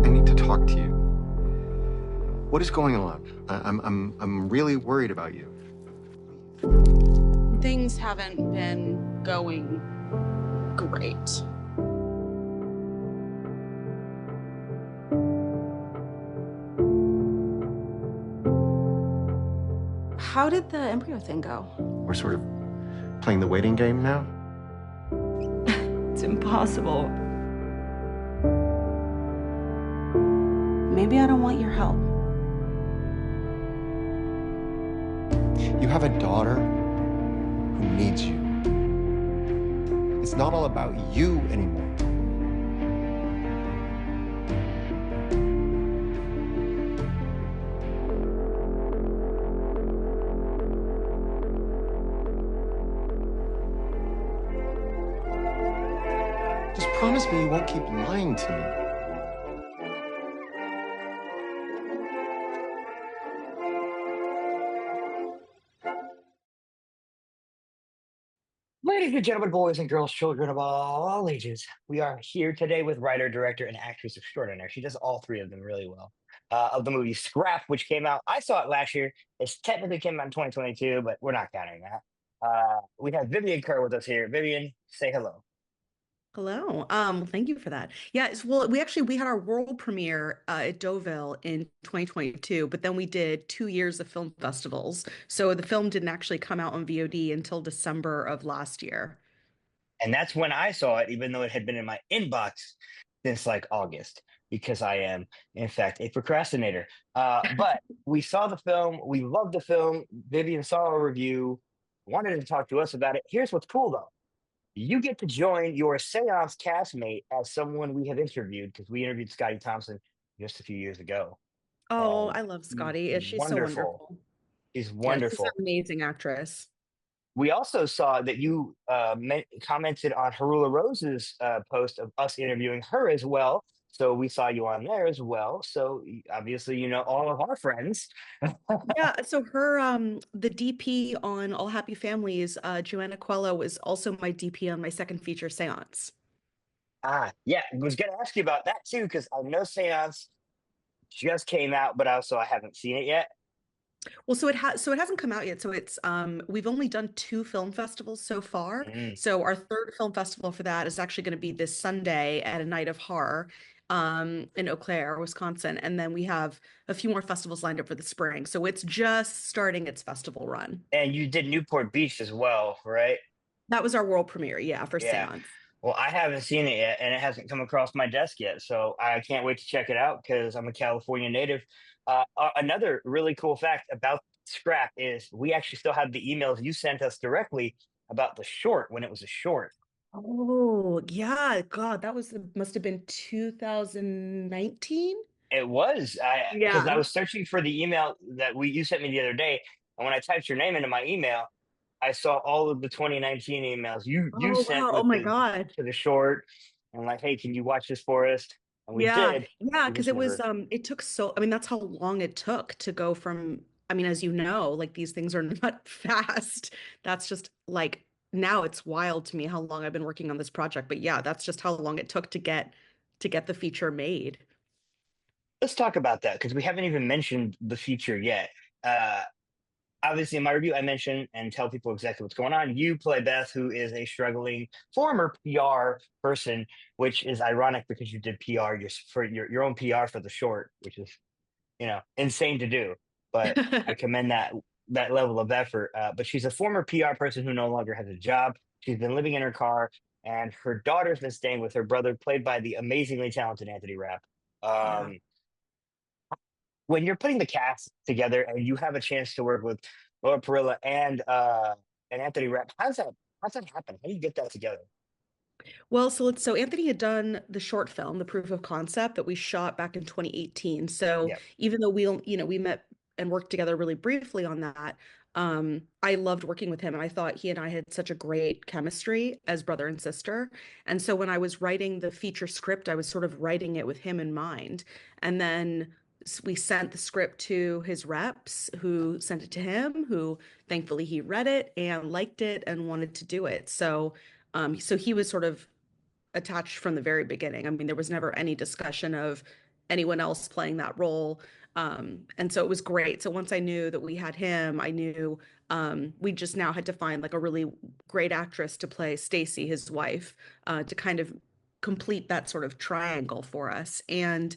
I need to talk to you. What is going on? I'm really worried about you. Things haven't been going great. How did the embryo thing go? We're sort of playing the waiting game now. It's impossible. Maybe I don't want your help. You have a daughter who needs you. It's not all about you anymore. Just promise me you won't keep lying to me. Ladies and gentlemen, boys and girls, children of all ages, we are here today with writer, director, and actress extraordinaire. She does all three of them really well. Of the movie Scrap, which came out, I saw it last year. It's technically came out in 2022, but we're not counting that. We have Vivian Kerr with us here. Vivian, say hello. Hello. Thank you for that. Yeah, well, we had our world premiere at Deauville in 2022, but then we did 2 years of film festivals. So the film didn't actually come out on VOD until December of last year. And that's when I saw it, even though it had been in my inbox since like August, because I am, in fact, a procrastinator. But we saw the film, we loved the film. Vivian saw a review, wanted to talk to us about it. Here's what's cool though. You get to join your seance castmate as someone we have interviewed because we interviewed Scotty Thompson just a few years ago. Oh, And I love he's Scotty. She's so wonderful. wonderful. He's Yeah, she's an wonderful. amazing actress. We also saw that you commented on Harula Rose's post of us interviewing her as well. So we saw you on there as well. So obviously, you know all of our friends. Yeah, so the DP on All Happy Families, Joanna Coelho, was also my DP on my second feature seance. Yeah, I was going to ask you about that too because I know Seance just came out, but also I haven't seen it yet. Well, so it hasn't come out yet. So it's we've only done two film festivals so far. Mm. So our third film festival for that is actually going to be this Sunday at a night of horror in Eau Claire, Wisconsin. And then we have a few more festivals lined up for the spring. So it's just starting its festival run. And you did Newport Beach as well, right? That was our world premiere, yeah, for Yeah. Seance. Well, I haven't seen it yet, and it hasn't come across my desk yet. So I can't wait to check it out because I'm a California native. Another really cool fact about Scrap is we actually still have the emails you sent us directly about the short when it was a short. Oh, yeah. God, must have been 2019. It was because I Yeah. was searching for the email that we you sent me the other day, and when I typed your name into my email, I saw all of the 2019 emails you Oh, sent wow. Oh with my the God. to the short, and like, hey, can you watch this for us? And we Yeah, did. yeah, We because just never. it took so I mean that's how long it took to go from I mean as you know, like these things are not fast. That's just like now it's wild to me how long I've been working on this project. But yeah, that's just how long it took to get the feature made. Let's talk about that because we haven't even mentioned the feature yet. Uh, Obviously, in my review, I mention and tell people exactly what's going on. You play Beth, who is a struggling former PR person, which is ironic because you did PR for your own PR for the short, which is insane to do. But I commend that level of effort. But she's a former PR person who no longer has a job. She's been living in her car, and her daughter's been staying with her brother, played by the amazingly talented Anthony Rapp. Yeah. Um, when you're putting the cast together and you have a chance to work with Laura Perilla and Anthony Rapp, how's that happen? How do you get that together? Well, so Anthony had done the short film, the proof of concept that we shot back in 2018. So Yeah. even though we met and worked together really briefly on that, I loved working with him and I thought he and I had such a great chemistry as brother and sister. And so when I was writing the feature script, I was sort of writing it with him in mind. And then we sent the script to his reps who sent it to him, who thankfully he read it and liked it and wanted to do it. So he was sort of attached from the very beginning. I mean, there was never any discussion of anyone else playing that role. And so it was great. So once I knew that we had him, I knew we just now had to find like a really great actress to play Stacy, his wife, to kind of complete that sort of triangle for us. And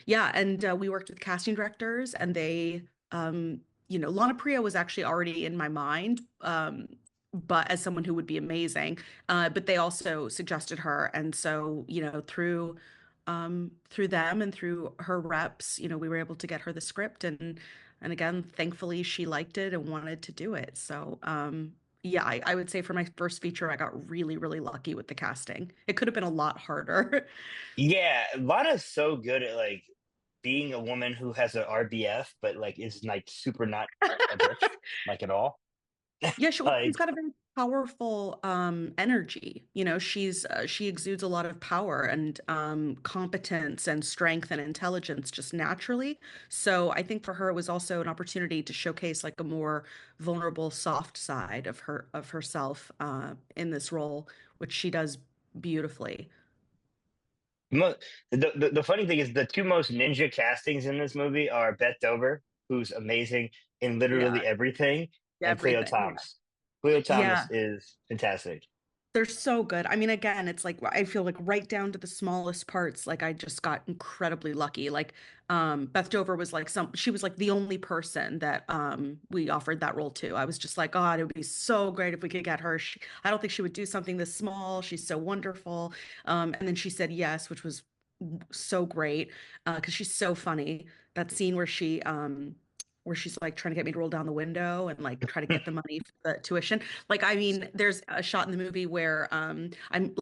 yeah, and we worked with casting directors, and Lana Priya was actually already in my mind, but as someone who would be amazing. But they also suggested her, and so through them and through her reps, we were able to get her the script, and again, thankfully, she liked it and wanted to do it. So yeah, I would say for my first feature, I got really, really lucky with the casting. It could have been a lot harder. Yeah, Lana's so good at like being a woman who has an RBF, but like is like super not a bitch, like at all. Yeah, she's Like, got a very powerful energy. She exudes a lot of power and competence and strength and intelligence just naturally. So I think for her it was also an opportunity to showcase like a more vulnerable, soft side of herself in this role, which she does beautifully. mo the funny thing is the two most ninja castings in this movie are Beth Dover, who's amazing in Yeah, literally everything, and Cleo everything. Thomas. Cleo Thomas Yeah. is fantastic. They're so good. I mean, again, it's like I feel like right down to the smallest parts, like I just got incredibly lucky. Like Beth Dover was like she was like the only person that we offered that role to. I was just like, God, it would be so great if we could get her. I don't think she would do something this small. She's so wonderful. And then she said yes, which was so great because she's so funny. That scene where she's like trying to get me to roll down the window and like try to get the money for the tuition. Like, I mean, there's a shot in the movie where I'm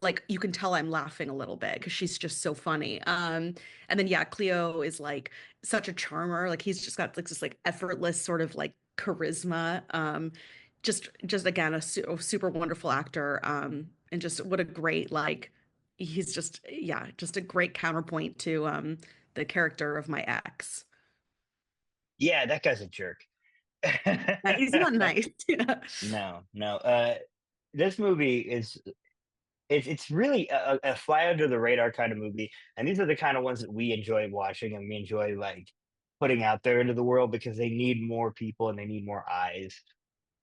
like, you can tell I'm laughing a little bit because she's just so funny. And then yeah, Cleo is like such a charmer. Like he's just got like this like effortless sort of like charisma. Just again a super wonderful actor. And just what a great like he's just yeah, just a great counterpoint to the character of my ex. Yeah, that guy's a jerk. Yeah, he's not nice. Yeah. No, no. This movie is it's really a fly under the radar kind of movie, and these are the kind of ones that we enjoy watching and we enjoy like putting out there into the world because they need more people and they need more eyes.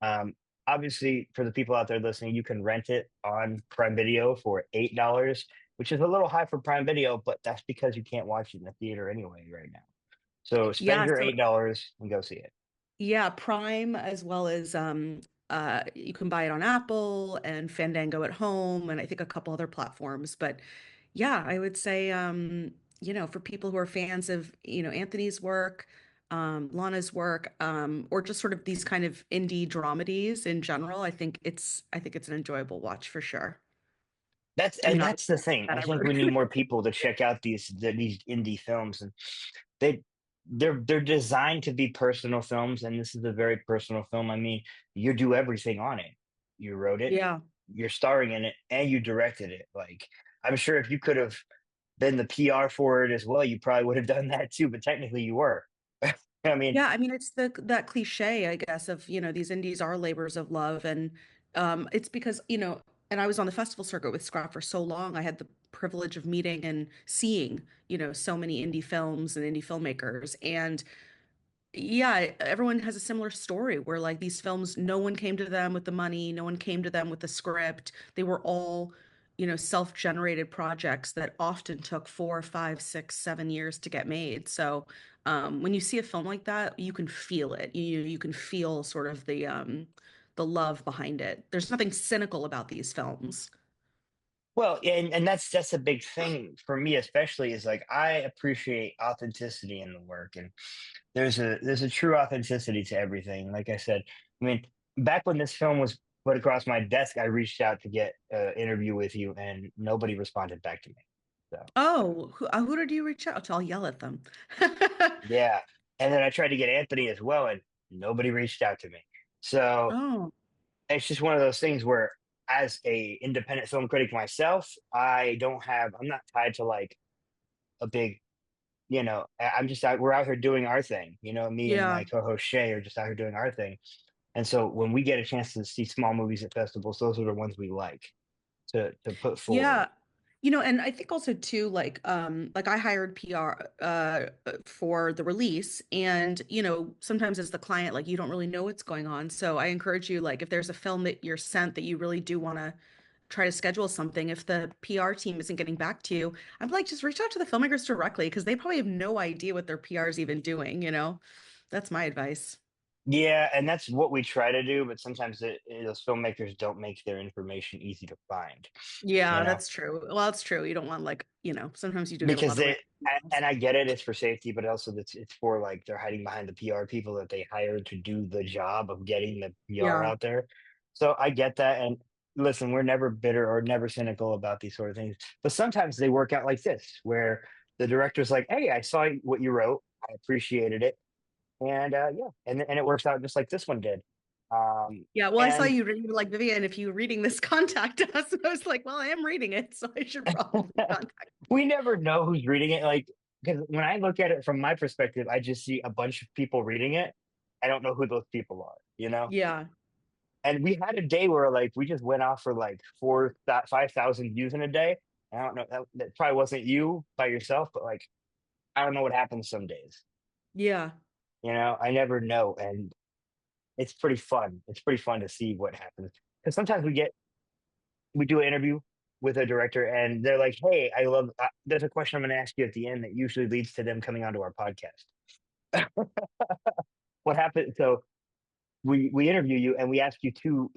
Um, Obviously, for the people out there listening, you can rent it on Prime Video for $8, which is a little high for Prime Video, but that's because you can't watch it in the theater anyway right now. So spend Yeah, your so $8 and go see it. yeah, Prime as well as you can buy it on Apple and Fandango at home and I think a couple other platforms. But yeah, I would say for people who are fans of, Anthony's work, Lana's work, or just sort of these kind of indie dramedies in general, I think it's an enjoyable watch for sure. I mean, That's the obviously thing. that I I think we wrote. need more people to check out these indie films, and they they're designed to be personal films, and this is a very personal film. I mean, you do everything on it. You wrote it, Yeah. you're starring in it, and you directed it. Like I'm sure if you could have been the PR for it as well, you probably would have done that too. But technically, you were. I mean, Yeah, I mean it's that cliche, I guess, of these indies are labors of love, and it's because and I was on the festival circuit with Scrap for so long. I had the privilege of meeting and seeing so many indie films and indie filmmakers, and yeah, everyone has a similar story where like these films, no one came to them with the money, no one came to them with the script. They were all, self-generated projects that often took 4, 5, 6, 7 years to get made. So when you see a film like that, you can feel it. You can feel sort of the love behind it. There's nothing cynical about these films. well, and that's a big thing for me, especially is like I appreciate authenticity in the work, and there's a true authenticity to everything. Like I said, I mean, back when this film was put across my desk, I reached out to get an interview with you, and nobody responded back to me. So Oh, who did you reach out to? I'll yell at them. yeah, and then I tried to get Anthony as well, and nobody reached out to me. So Oh, it's just one of those things where, as a independent film critic myself, I'm not tied to like a big I'm just out, we're out here doing our thing. Me and yeah. my co-host Shay are just out here doing our thing. And so when we get a chance to see small movies at festivals, those are the ones we like to put Yeah, forward. And I think also too, like I hired PR for the release, and sometimes as the client, like you don't really know what's going on. So I encourage you, like if there's a film that you're sent that you really do want to try to schedule something, if the PR team isn't getting back to you, I'm like, just reach out to the filmmakers directly because they probably have no idea what their PR is even doing. That's my advice. Yeah, and that's what we try to do, but sometimes those filmmakers don't make their information easy to find, you Yeah, know, that's true. Well, it's true. You don't want sometimes you do get a because lot of random emails. and I get it, it's for safety, but also it's for like they're hiding behind the PR people that they hired to do the job of getting the PR Yeah. out there. So I get that. And listen, we're never bitter or never cynical about these sort of things, but sometimes they work out like this, where the director's like, "Hey, I saw what you wrote. I appreciated it." And yeah, and it works out just like this one did. Yeah, well, I saw And you read like Vivian, if you were reading this, contact us. And I was like, well, I am reading it, so I should probably contact. we never know who's reading it. Like, because when I look at it from my perspective, I just see a bunch of people reading it. I don't know who those people are, you know? Yeah. And we had a day where like we just went off for like 5,000 views in a day. I don't know. That probably wasn't you by yourself, but like, I don't know what happens some days. Yeah. I never know. And it's pretty fun. It's pretty fun to see what happens. Because sometimes we do an interview with a director and they're like, "Hey, I love there's a question I'm going to ask you at the end that usually leads to them coming onto our podcast." What happened? So we interview you and we ask you two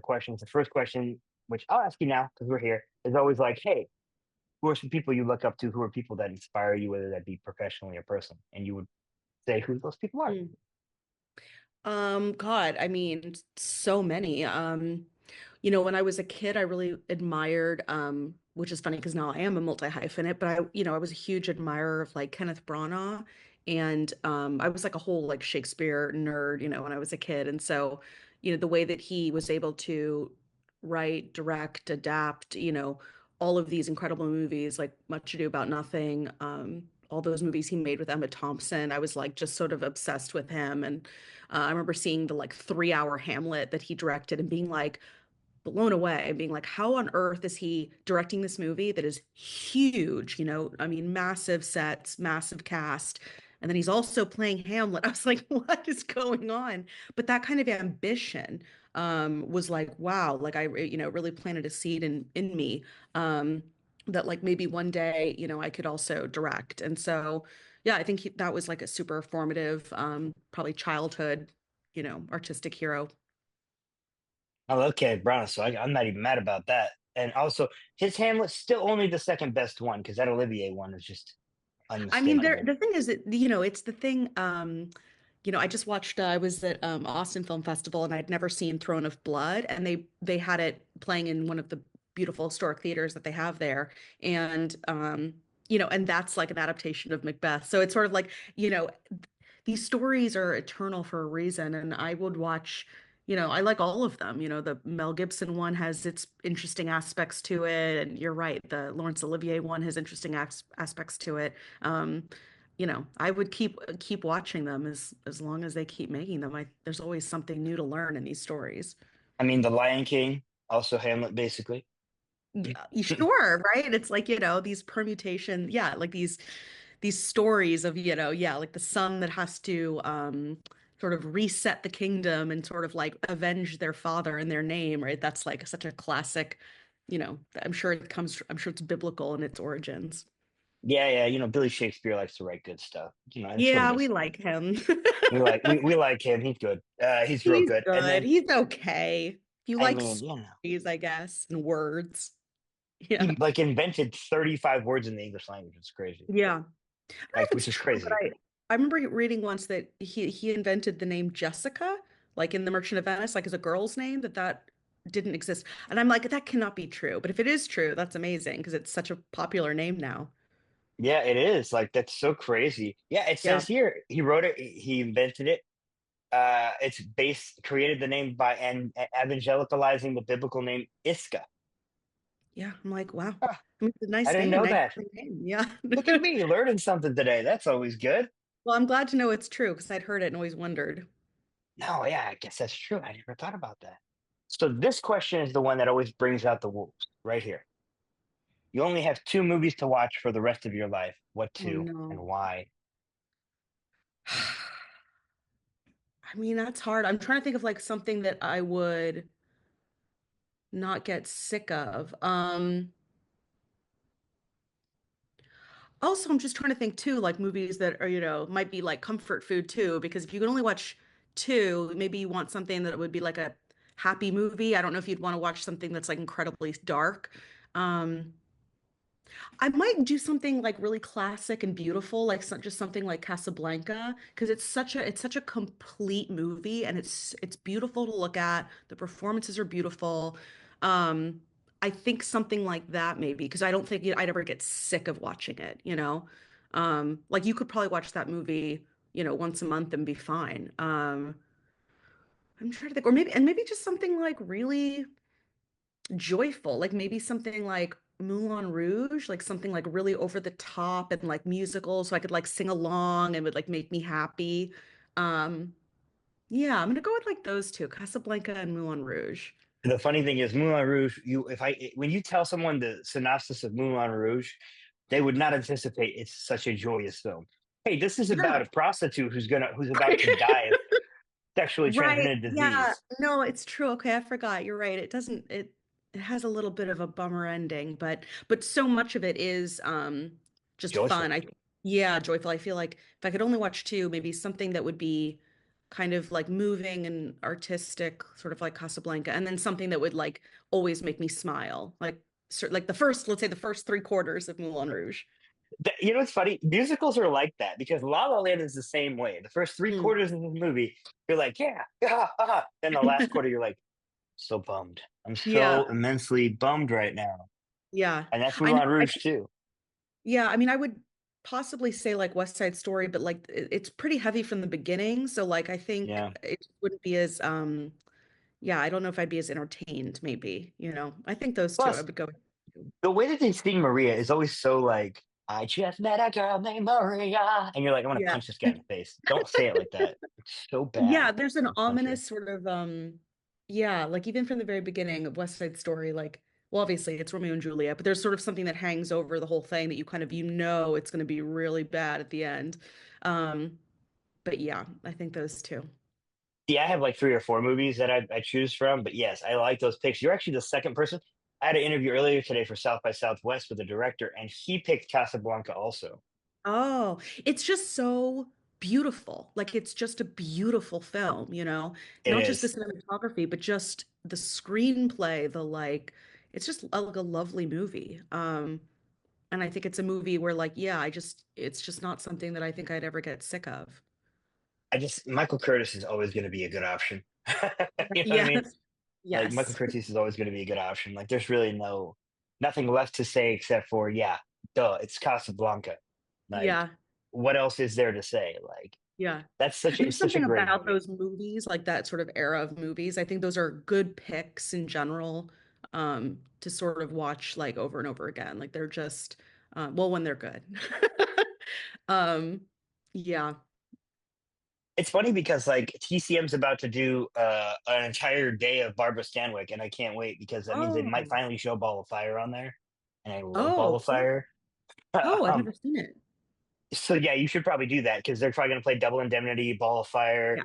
questions. The first question, which I'll ask you now because we're here, is always like, "Hey, who are some people you look up to? Who are people that inspire you, whether that be professionally or personally?" And you would say who those people are. Mm. God, I mean, so many. When I was a kid, I really admired, which is funny because now I am a multi-hyphenate, but I was a huge admirer of like Kenneth Branagh. And I was like a whole like Shakespeare nerd, when I was a kid. And so, the way that he was able to write, direct, adapt, all of these incredible movies, like Much Ado About Nothing, all those movies he made with Emma Thompson, I was like just sort of obsessed with him. And I remember seeing the like 3 hour Hamlet that he directed and being like, blown away and being like, how on earth is he directing this movie that is huge? I mean, massive sets, massive cast. And then he's also playing Hamlet. I was like, what is going on? But that kind of ambition was like, wow, like I, really planted a seed in me that like maybe one day, I could also direct. And so, yeah, I think that was like a super formative, probably childhood, artistic hero. Oh, okay, Brown. So I'm not even mad about that. And also, his Hamlet's still only the second best one because that Olivier one is just I mean, unmistakable. the thing is that, it's the thing, I just watched, I was at Austin Film Festival and I'd never seen Throne of Blood, and they had it playing in one of the beautiful historic theaters that they have there. And and that's like an adaptation of Macbeth. So it's sort of like, these stories are eternal for a reason. And I would watch, I like all of them. The Mel Gibson one has its interesting aspects to it. And you're right, the Laurence Olivier one has interesting aspects to it. I would keep watching them as long as they keep making them. There's always something new to learn in these stories. I mean, The Lion King, also Hamlet, basically. Yeah, sure, right? It's like, these permutations, yeah, like these stories of, yeah, like the son that has to sort of reset the kingdom and sort of like avenge their father in their name, right? That's like such a classic, I'm sure it's biblical in its origins. Yeah, yeah. Billy Shakespeare likes to write good stuff. It's what Yeah, it we is. like him. We like him. He's good. He's real He's good. And good. then, He's okay. If you I like mean, stories, I guess, and words. he Yeah. like invented 35 words in the English language. It's crazy. Yeah. I don't know Like, if it's which is true, but crazy. I remember reading once that he invented the name Jessica, like in The Merchant of Venice, like as a girl's name, that didn't exist. And I'm like, that cannot be true. But if it is true, that's amazing because it's such a popular name now. Yeah, it is. Like, that's so crazy. Yeah, it Yeah. says here he wrote it. He invented it. It's based created the name by and evangelicalizing the biblical name Iska. Yeah. I'm like, wow. Huh, I mean, it's a I nice didn't name, know nice that. name. Yeah. Look at me learning something today. That's always good. Well, I'm glad to know it's true because I'd heard it and always wondered. No, yeah, I guess that's true. I never thought about that. So this question is the one that always brings out the wolves right here. You only have two movies to watch for the rest of your life. What Oh two and no. why? I mean, that's hard. I'm trying to think of like something that I would not get sick of. Also, I'm just trying to think too, like movies that are, might be like comfort food too, because if you can only watch two, maybe you want something that would be like a happy movie. I don't know if you'd want to watch something that's like incredibly dark. Um, I might do something like really classic and beautiful, like just something like Casablanca, because it's such a complete movie and it's beautiful to look at. The performances are beautiful. Um, I think something like that maybe, because I don't think I'd ever get sick of watching it. Like you could probably watch that movie, once a month and be fine. I'm trying to think, or maybe just something like really joyful, like maybe something like Moulin Rouge, like something like really over the top and like musical, so I could like sing along and would like make me happy. Um, yeah, I'm gonna go with like those two, Casablanca and Moulin Rouge. The funny thing is, Moulin Rouge. When you tell someone the synopsis of Moulin Rouge, they would not anticipate it's such a joyous film. Hey, this is about Yeah. a prostitute who's about to die of sexually Right. transmitted Yeah. disease. No, it's true. Okay, I forgot. You're right. It has a little bit of a bummer ending, but so much of it is just fun. Joyful. Yeah, joyful. I feel like if I could only watch two, maybe something that would be kind of like moving and artistic, sort of like Casablanca, and then something that would like always make me smile. Like let's say the first three quarters of Moulin Rouge. You know what's funny? Musicals are like that because La La Land is the same way. The first three Mm. quarters of the movie, you're like, yeah, yeah, then the last quarter, you're like, so bummed. I'm Yeah, so immensely bummed right now. yeah. And that's I know. Moulin Rouge too. Yeah, I mean, I would possibly say like West Side Story, but like it's pretty heavy from the beginning. So like I think Yeah. it wouldn't be as yeah, I don't know if I'd be as entertained, maybe. I think those two I Plus, would go with. the way that they sing Maria is always so like, I just met a girl named Maria. And you're like, I want to Yeah. punch this guy in the face. Don't say it like that. It's so Yeah, bad. there's an I'll punch you. ominous sort of yeah, like even from the very beginning of West Side Story, like well, obviously it's Romeo and Juliet, but there's sort of something that hangs over the whole thing that you kind of it's going to be really bad at the end. Um, but yeah, I think those two. Yeah, I have like three or four movies that I choose from, but yes, I like those picks. You're actually the second person. I had an interview earlier today for South by Southwest with the director, and he picked Casablanca also. Oh, it's just so beautiful. Like it's just a beautiful film. It Not just the is. cinematography, but just the screenplay, it's just like a lovely movie. And I think it's a movie where like, yeah, it's just not something that I think I'd ever get sick of. Michael Curtis is always going to be a good option. You know what I mean? Yes. Like Michael Yes. Curtis is always going to be a good option. Like there's really nothing left to say except for yeah, duh, it's Casablanca. Like Yeah. what else is there to say? Like Yeah. it's There's such a something great about movie. those movies, like that sort of era of movies. I think those are good picks in general, to sort of watch like over and over again. Like they're just, well, when they're good. Um, yeah. It's funny because like TCM's about to do an entire day of Barbara Stanwyck, and I can't wait because that means they might Oh, finally show Ball of Fire on there, and I love Ball oh, of cool. Fire. Oh, I've um, never seen it. so yeah, you should probably do that because they're probably going to play Double Indemnity, Ball of Fire. Yeah.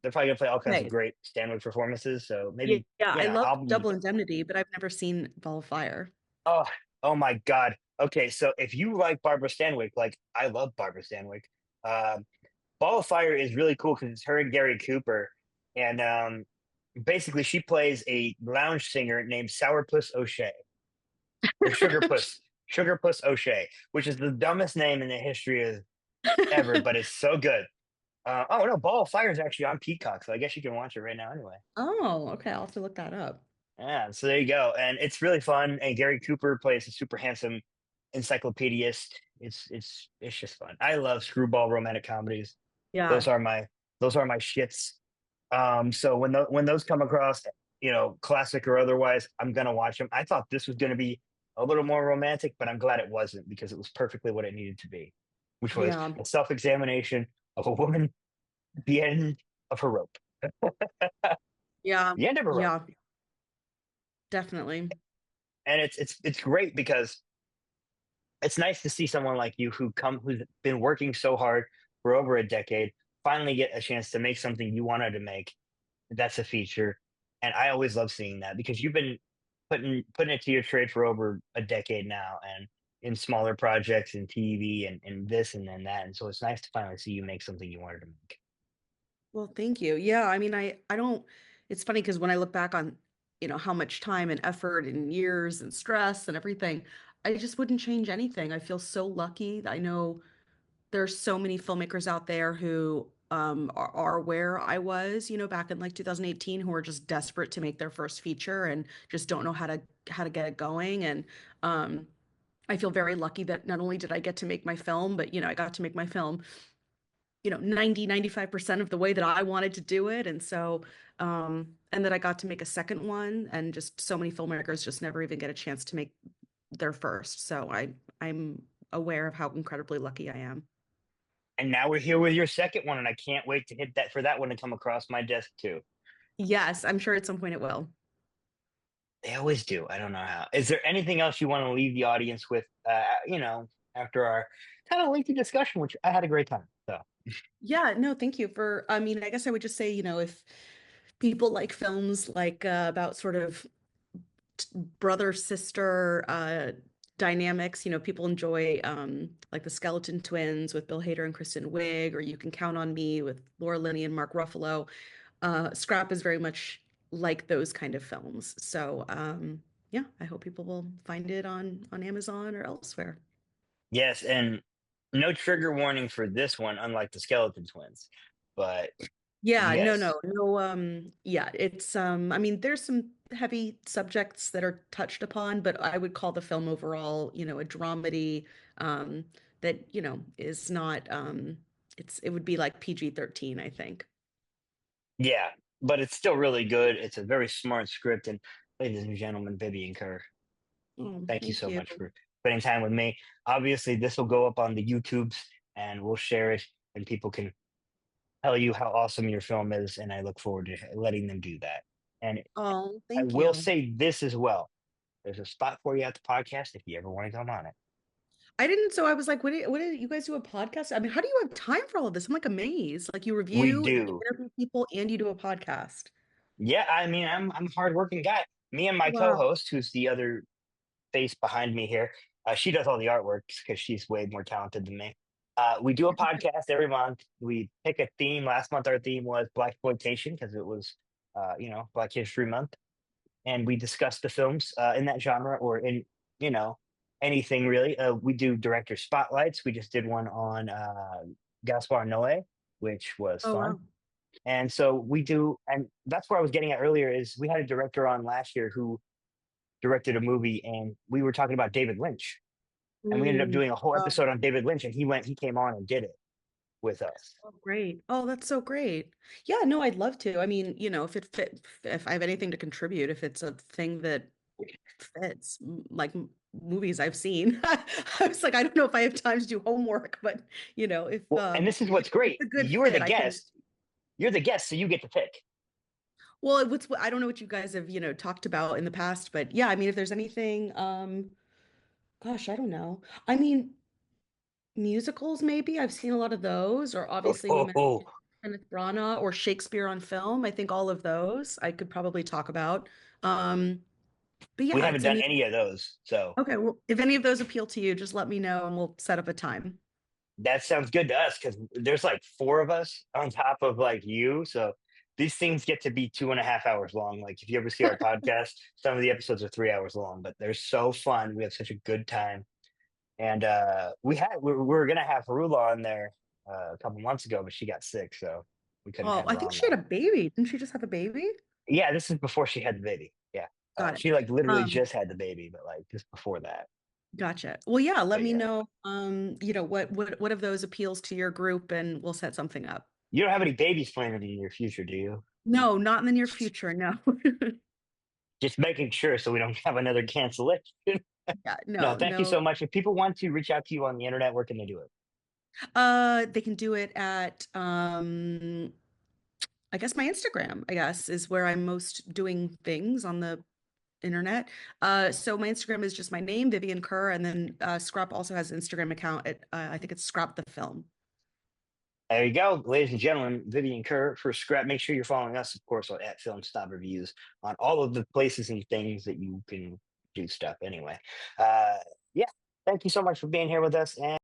They're probably going to play all kinds of Okay. great Stanwyck performances. So Yeah, maybe yeah. I love album. Double Indemnity, but I've never seen Ball of Fire. Oh, oh my God. Okay, so if you like Barbara Stanwyck, like I love Barbara Stanwyck, um, Ball of Fire is really cool because it's her and Gary Cooper, and basically she plays a lounge singer named Sourpuss O'Shea or Sugarpuss O'Shea, which is the dumbest name in the history of ever, but it's so good. Oh no, Ball of Fire is actually on Peacock, so I guess you can watch it right now anyway. Oh, okay. I'll have to look that up. Yeah, so there you go, and it's really fun. And Gary Cooper plays a super handsome encyclopedist. It's just fun. I love screwball romantic comedies. Those Yeah. are my those are my shits. So when those come across, classic or otherwise, I'm gonna watch them. I thought this was gonna be a little more romantic, but I'm glad it wasn't because it was perfectly what it needed to be, which was Yeah. a self-examination of a woman at the end of her rope. Yeah. The end of her rope. Yeah. Definitely. And it's great because it's nice to see someone like you who's been working so hard for over a decade finally get a chance to make something you wanted to make. That's a feature, and I always love seeing that because you've been putting it to your trade for over a decade now, and in smaller projects and TV and this and then that, and so it's nice to finally see you make something you wanted to make. Well, thank you. Yeah, I mean, I don't, it's funny because when I look back on, how much time and effort and years and stress and everything, I just wouldn't change anything. I feel so lucky that I know there's so many filmmakers out there who are where I was, back in like 2018, who are just desperate to make their first feature and just don't know how to get it going. And I feel very lucky that not only did I get to make my film, but I got to make my film 95% of the way that I wanted to do it. And so, and that I got to make a second one, and just so many filmmakers just never even get a chance to make their first. So I'm aware of how incredibly lucky I am. And now we're here with your second one, and I can't wait to hit that for that one to come across my desk too. Yes, I'm sure at some point it will. They always do. I don't know how. Is there anything else you want to leave the audience with? After our kind of lengthy discussion, which I had a great time. So Yeah, no, thank you for, I mean, I guess I would just say, if people like films like about sort of brother sister dynamics. People enjoy like the Skeleton Twins with Bill Hader and Kristen Wiig, or You Can Count on Me with Laura Linney and Mark Ruffalo. Scrap is very much like those kind of films. So yeah, I hope people will find it on Amazon or elsewhere. yes, and no trigger warning for this one, unlike the Skeleton Twins. But Yeah, no, yes, no, no, yeah, it's I mean, there's some heavy subjects that are touched upon, but I would call the film overall, a dramedy, that, is not it would be like PG-13, I think. yeah, but it's still really good. It's a very smart script, and ladies and gentlemen, Vivian Kerr, Oh, thank you thank so you. much for spending time with me. Obviously, this will go up on the YouTubes, and we'll share it, and people can tell you how awesome your film is, and I look forward to letting them do that. And Oh, I thank will you. say this as well. There's a spot for you at the podcast if you ever want to come on it. I didn't, so I was like, what did you guys do a podcast? I mean, how do you have time for all of this? I'm like amazed. Like you We review and you do. interview people and you do a podcast. Yeah, I mean, I'm a hardworking guy. Me and my Wow. co-host, who's the other face behind me here, she does all the artwork because she's way more talented than me. We do a podcast every month. We pick a theme. Last month, our theme was Black exploitation because it was, Black History Month, and we discuss the films in that genre or in you know anything really. We do director spotlights. We just did one on Gaspar Noé, which was Oh, fun. wow. And so we do, and that's where I was getting at earlier. Is we had a director on last year who directed a movie, and we were talking about David Lynch, and we ended up Mm. doing a whole episode on David Lynch, and he came on and did it with us. Oh, great. Oh, that's so great. Yeah, no, I'd love to. I mean, if it fit, if I have anything to contribute, if it's a thing that fits, like movies I've seen. I was like, I don't know if I have time to do homework, but if Well, and this is if what's it's great. a good You're the fit, I can. guest. You're the guest, so you get to pick. Well, I don't know what you guys have, talked about in the past, but yeah, I mean, if there's anything, gosh, I don't know. I mean, musicals, maybe. I've seen a lot of those, or Oh, obviously we oh, oh. mentioned Kenneth Branagh or Shakespeare on film. I think all of those I could probably talk about. Um, but We yeah, haven't it's, I done mean, any of those, so okay, well, if any of those appeal to you, just let me know and we'll set up a time. that sounds good to us because there's like four of us on top of like you. So these things get to be 2.5 hours long. Like if you ever see our podcast, some of the episodes are 3 hours long, but they're so fun. We have such a good time. And we were gonna have Harula on there a couple months ago, but she got sick, so we couldn't Oh, have I her think on she had now. a baby. Didn't she just have a baby? Yeah, this is before she had the baby. Yeah. Got it. She like literally Um, just had the baby, but like just before that. Gotcha. Well, yeah, let But me yeah. know, what of those appeals to your group and we'll set something up. You don't have any babies planned in the near future, do you? No, not in the near future. No. Just making sure so we don't have another cancellation. Yeah, No, no, thank you so no. much. If people want to reach out to you on the internet, where can they do it? They can do it at I guess my Instagram, I guess, is where I'm most doing things on the internet. So my Instagram is just my name, Vivian Kerr, and then Scrap also has an Instagram account at I think it's Scrap the Film. There you go, ladies and gentlemen. Vivian Kerr for Scrap. Make sure you're following us, of course, at Film Stop Reviews on all of the places and things that you can do stuff. Anyway, yeah. Thank you so much for being here with us. And